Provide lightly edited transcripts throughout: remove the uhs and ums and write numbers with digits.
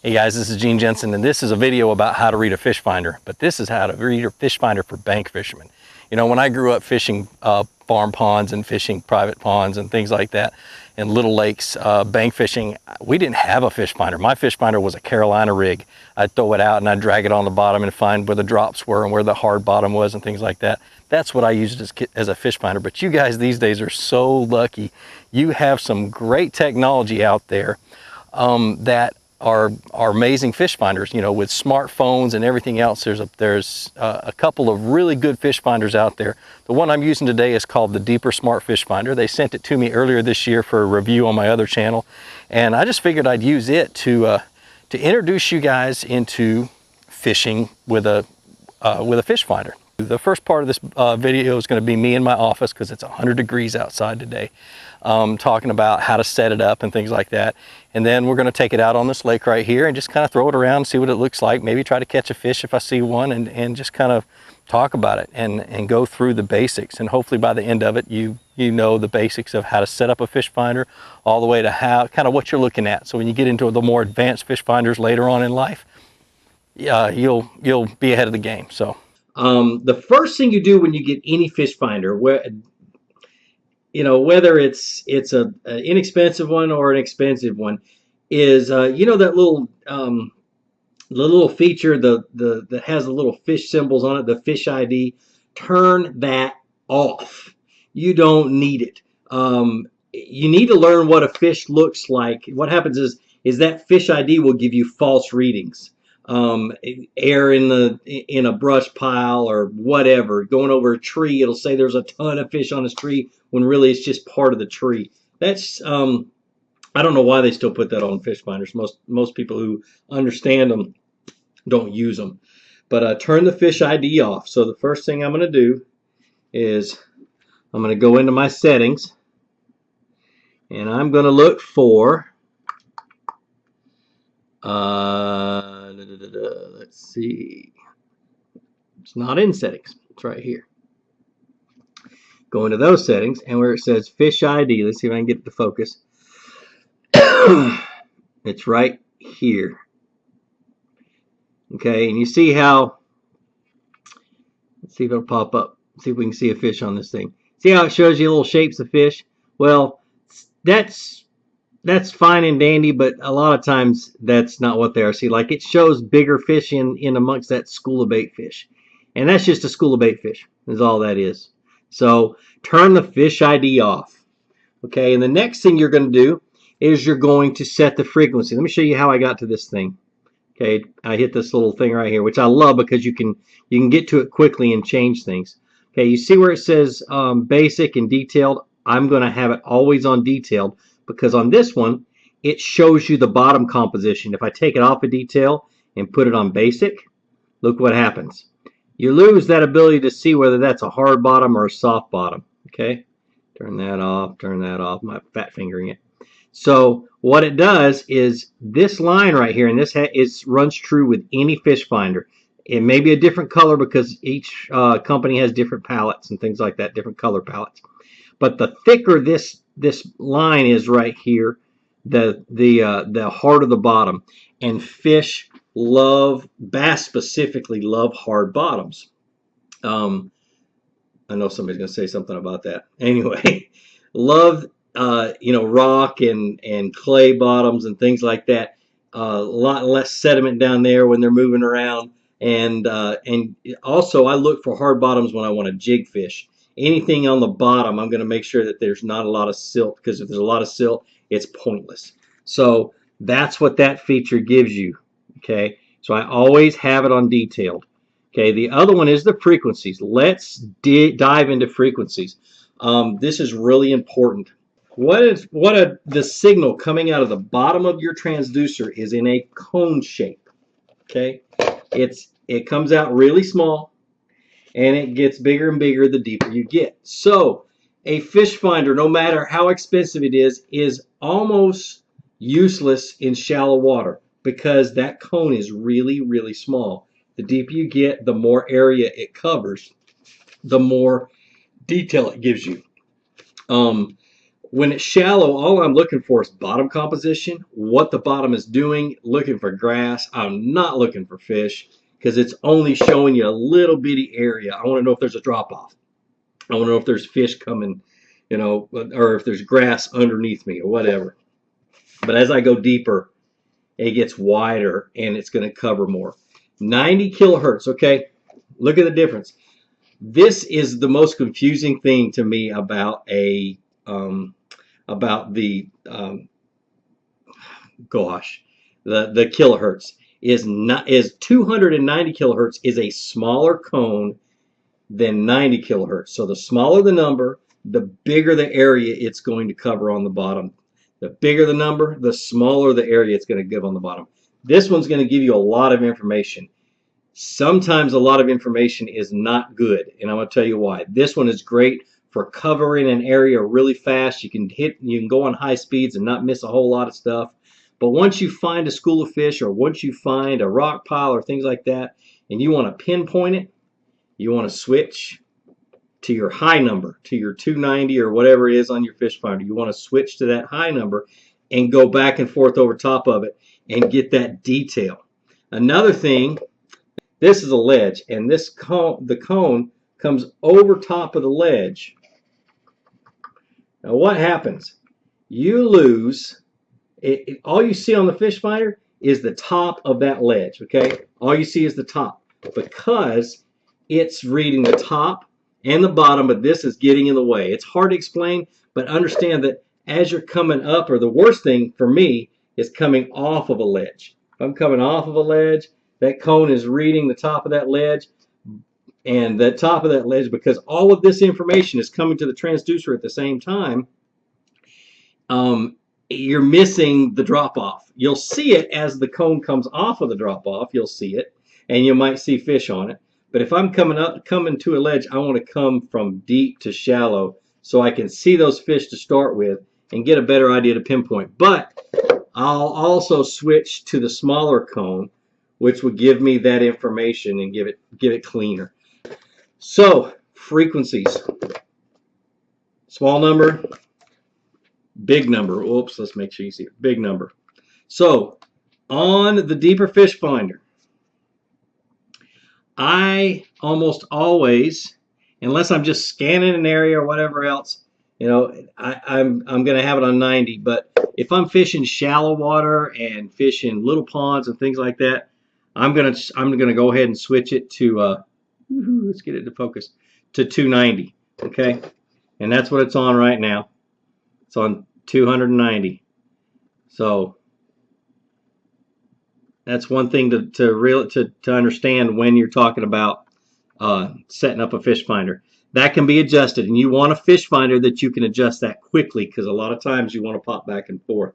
Hey guys, this is Gene Jensen, and this is a video about how to read a fish finder, but this is how to read a fish finder for bank fishermen. You know, when I grew up fishing farm ponds and fishing private ponds and things like that, and little lakes, bank fishing, we didn't have a fish finder. My fish finder was a Carolina rig. I'd throw it out and I'd drag it on the bottom and find where the drops were and where the hard bottom was and things like that. That's what I used as a fish finder. But you guys these days are so lucky. You have some great technology out there that are amazing fish finders. You know, with smartphones and everything else, there's a couple of really good fish finders out there. The one I'm using today is called the Deeper Smart Fish Finder. They sent it to me earlier this year for a review on my other channel, and I just figured I'd use it to introduce you guys into fishing with a fish finder. The first part of this video is going to be me in my office because it's 100 degrees outside today, talking about how to set it up and things like that. And then we're going to take it out on this lake right here and just kind of throw it around, see what it looks like, maybe try to catch a fish if I see one, and just kind of talk about it and go through the basics. And hopefully by the end of it, you know the basics of how to set up a fish finder, all the way to how kind of what you're looking at. So when you get into the more advanced fish finders later on in life, you'll be ahead of the game. So the first thing you do when you get any fish finder, whether it's an inexpensive one or an expensive one, is that little feature that has the little fish symbols on it, the fish ID. Turn that off. You don't need it. You need to learn what a fish looks like. What happens is that fish ID will give you false readings. Air in a brush pile or whatever, going over a tree, it'll say there's a ton of fish on this tree when really it's just part of the tree. That's I don't know why they still put that on fish finders. Most people who understand them don't use them. But turn the fish ID off. So the first thing I'm going to do is I'm going to go into my settings, and I'm going to look for let's see. It's not in settings. It's right here. Go into those settings, and where it says Fish ID, let's see if I can get it to focus. It's right here. Okay, and you see how, let's see if it'll pop up. See if we can see a fish on this thing. See how it shows you little shapes of fish? Well, that's fine and dandy, but a lot of times that's not what they are. See, like it shows bigger fish in amongst that school of bait fish. And that's just a school of bait fish, is all that is. So turn the fish ID off. Okay, and the next thing you're going to do is you're going to set the frequency. Let me show you how I got to this thing. Okay, I hit this little thing right here, which I love because you can get to it quickly and change things. Okay, you see where it says basic and detailed? I'm going to have it always on detailed, because on this one, it shows you the bottom composition. If I take it off of detail and put it on basic, look what happens. You lose that ability to see whether that's a hard bottom or a soft bottom. Okay, turn that off, my fat fingering it. So what it does is this line right here, and this runs true with any fish finder. It may be a different color because each company has different palettes and things like that, different color palettes. But the thicker this line is right here, the harder the bottom. And fish bass specifically love hard bottoms. I know somebody's going to say something about that. Anyway, love rock and clay bottoms and things like that. A lot less sediment down there when they're moving around. And also I look for hard bottoms when I want to jig fish. Anything on the bottom, I'm going to make sure that there's not a lot of silt, because if there's a lot of silt, it's pointless. So that's what that feature gives you. Okay, so I always have it on detailed. Okay, the other one is the frequencies. Let's dive into frequencies. This is really important. The signal coming out of the bottom of your transducer is in a cone shape. Okay, it comes out really small, and it gets bigger and bigger the deeper you get. So a fish finder, no matter how expensive it is almost useless in shallow water, because that cone is really, really small. The deeper you get, the more area it covers, the more detail it gives you. when it's shallow, all I'm looking for is bottom composition, what the bottom is doing, looking for grass. I'm not looking for fish because it's only showing you a little bitty area. I want to know if there's a drop off. I want to know if there's fish coming, you know, or if there's grass underneath me or whatever. But as I go deeper, it gets wider and it's going to cover more. 90 kilohertz, okay? Look at the difference. This is the most confusing thing to me about the kilohertz is 290 kilohertz is a smaller cone than 90 kilohertz. So the smaller the number, the bigger the area it's going to cover on the bottom. The bigger the number, the smaller the area it's going to give on the bottom. This one's going to give you a lot of information. Sometimes a lot of information is not good, and I'm going to tell you why. This one is great for covering an area really fast. You can go on high speeds and not miss a whole lot of stuff. But once you find a school of fish, or once you find a rock pile or things like that, and you want to pinpoint it, you want to switch to your high number, to your 290 or whatever it is on your fish finder. You want to switch to that high number and go back and forth over top of it and get that detail. Another thing, this is a ledge, and the cone comes over top of the ledge. Now what happens? You lose, all you see on the fish finder is the top of that ledge, okay? All you see is the top because it's reading the top and the bottom, but this is getting in the way. It's hard to explain, but understand that as you're coming up, or the worst thing for me is coming off of a ledge. If I'm coming off of a ledge, that cone is reading the top of that ledge, and the top of that ledge, because all of this information is coming to the transducer at the same time, you're missing the drop off. You'll see it as the cone comes off of the drop off. You'll see it, and you might see fish on it. But if I'm coming to a ledge, I want to come from deep to shallow so I can see those fish to start with and get a better idea to pinpoint. But I'll also switch to the smaller cone, which would give me that information and give it cleaner. So frequencies: small number, big number. Oops, let's make sure you see it. Big number. So on the deeper fish finder, I almost always, unless I'm just scanning an area or whatever else, you know, I'm going to have it on 90. But if I'm fishing shallow water and fishing little ponds and things like that, I'm gonna go ahead and switch it to let's get it to focus, to 290. Okay, and that's what it's on right now. It's on 290. So that's one thing to understand when you're talking about setting up a fish finder. That can be adjusted, and you want a fish finder that you can adjust that quickly, because a lot of times you want to pop back and forth.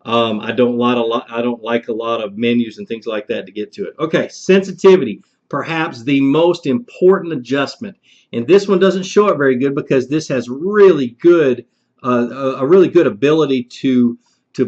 I don't like a lot of menus and things like that to get to it. Okay, sensitivity, perhaps the most important adjustment, and this one doesn't show it very good because this has really good a really good ability to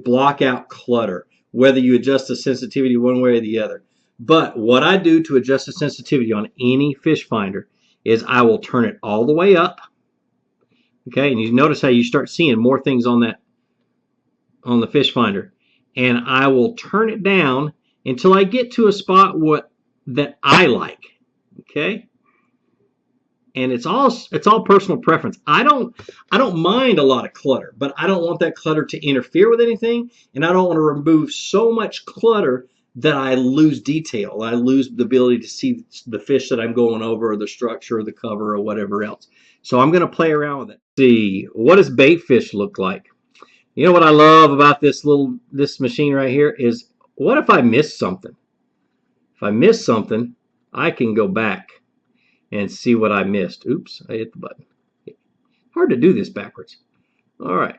block out clutter, whether you adjust the sensitivity one way or the other. But what I do to adjust the sensitivity on any fish finder is I will turn it all the way up. Okay, and you notice how you start seeing more things on the fish finder, and I will turn it down until I get to a spot that I like. Okay, and it's all personal preference. I don't mind a lot of clutter, but I don't want that clutter to interfere with anything, and I don't want to remove so much clutter that I lose detail. I lose the ability to see the fish that I'm going over, or the structure, or the cover, or whatever else. So I'm going to play around with it. See, what does bait fish look like? You know what I love about this machine right here is, what if I miss something? If I miss something, I can go back and see what I missed. Oops, I hit the button. Hard to do this backwards. All right.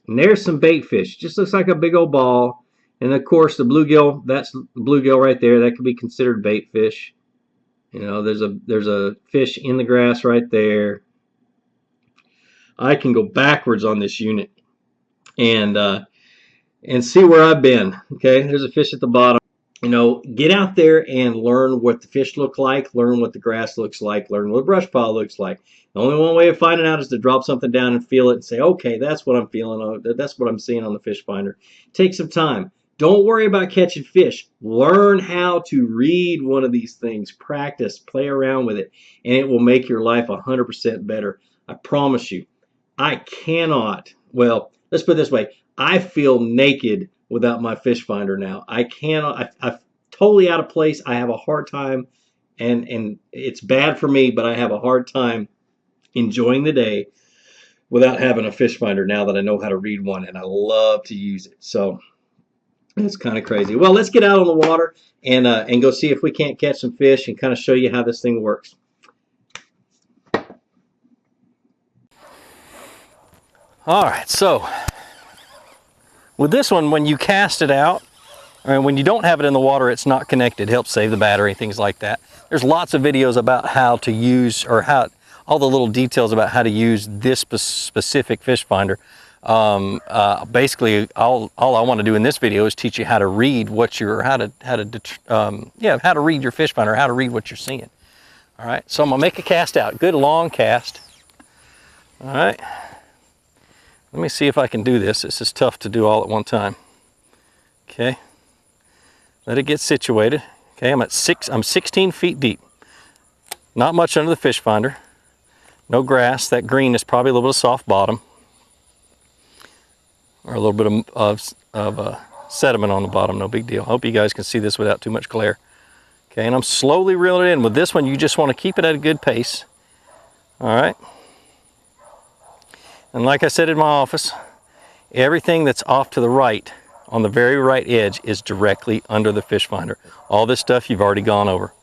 And there's some bait fish. Just looks like a big old ball. And of course the bluegill, that's the bluegill right there. That could be considered bait fish. You know, there's a fish in the grass right there. I can go backwards on this unit and see where I've been. Okay, there's a fish at the bottom. You know, get out there and learn what the fish look like, learn what the grass looks like, learn what a brush pile looks like. The only one way of finding out is to drop something down and feel it and say, okay, that's what I'm feeling. That's what I'm seeing on the fish finder. Take some time. Don't worry about catching fish. Learn how to read one of these things. Practice, play around with it, and it will make your life 100% better. I promise you. I cannot, well, let's put it this way. I feel naked without my fish finder now. I cannot, I'm totally out of place. I have a hard time, and it's bad for me, but I have a hard time enjoying the day without having a fish finder now that I know how to read one, and I love to use it. So it's kind of crazy. Well, let's get out on the water and go see if we can't catch some fish and kind of show you how this thing works. All right, so with this one, when you cast it out, or when you don't have it in the water, it's not connected. It helps save the battery, things like that. There's lots of videos about how to use, or how, all the little details about how to use this specific fish finder. Basically, all I want to do in this video is teach you how to read what you're, how to read your fish finder, how to read what you're seeing. All right, so I'm gonna make a cast out, good long cast. All right. Let me see if I can do this. This is tough to do all at one time. Okay. Let it get situated. Okay, I'm 16 feet deep. Not much under the fish finder. No grass. That green is probably a little bit of soft bottom. Or a little bit of sediment on the bottom. No big deal. I hope you guys can see this without too much glare. Okay, and I'm slowly reeling it in. With this one, you just want to keep it at a good pace. All right. And like I said in my office, everything that's off to the right, on the very right edge, is directly under the fish finder. All this stuff you've already gone over.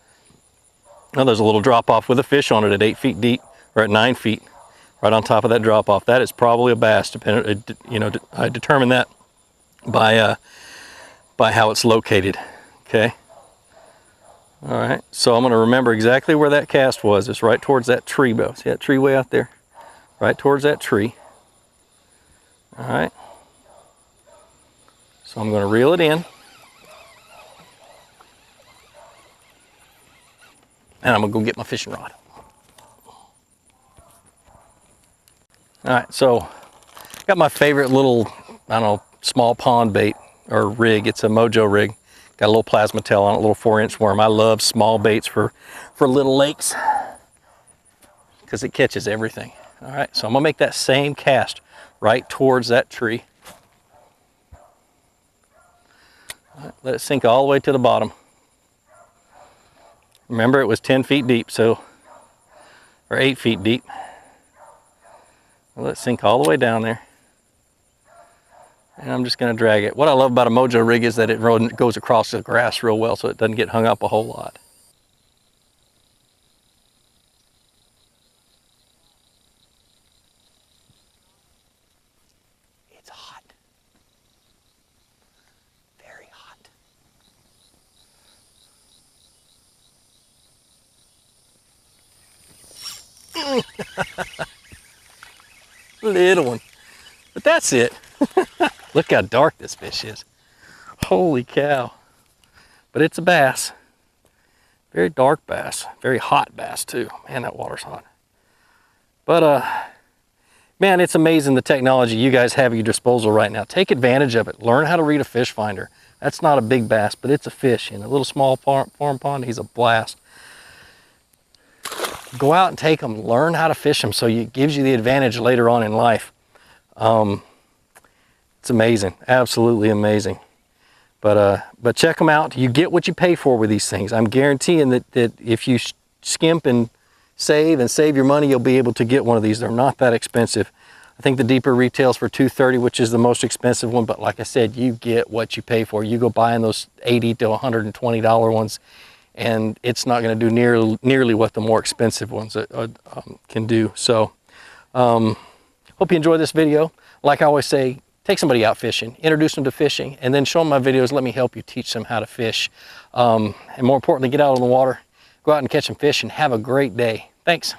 Now there's a little drop off with a fish on it at 8 feet deep, or at 9 feet, right on top of that drop off. That is probably a bass. You know, I determine that by how it's located. Okay. All right. So I'm going to remember exactly where that cast was. It's right towards that tree. See that tree way out there? Right towards that tree. All right. So I'm going to reel it in. And I'm going to go get my fishing rod. All right, so got my favorite little, I don't know, small pond bait or rig. It's a Mojo Rig. Got a little plasma tail on it, a little 4-inch worm. I love small baits for little lakes because it catches everything. All right, so I'm gonna make that same cast right towards that tree. All right, let it sink all the way to the bottom. Remember, it was 10 feet deep, so, or 8 feet deep. Let it sink all the way down there. And I'm just gonna drag it. What I love about a Mojo Rig is that it goes across the grass real well, so it doesn't get hung up a whole lot. It's hot. Very hot. Little one. But that's it. Look how dark this fish is. Holy cow. But it's a bass. Very dark bass. Very hot bass too. Man, that water's hot. But man, it's amazing the technology you guys have at your disposal right now. Take advantage of it. Learn how to read a fish finder. That's not a big bass, but it's a fish. In a little small farm pond, he's a blast. Go out and take them. Learn how to fish them so it gives you the advantage later on in life. It's amazing. Absolutely amazing. But check them out. You get what you pay for with these things. I'm guaranteeing that if you skimp and save your money, you'll be able to get one of these. They're not that expensive. I think the deeper retails for $230, which is the most expensive one. But like I said, you get what you pay for. You go buying those $80 to $120 ones, and it's not going to do nearly what the more expensive ones can do. So, hope you enjoy this video. Like I always say, take somebody out fishing, introduce them to fishing, and then show them my videos. Let me help you teach them how to fish. And more importantly, get out on the water, go out and catch some fish, and have a great day. Thanks.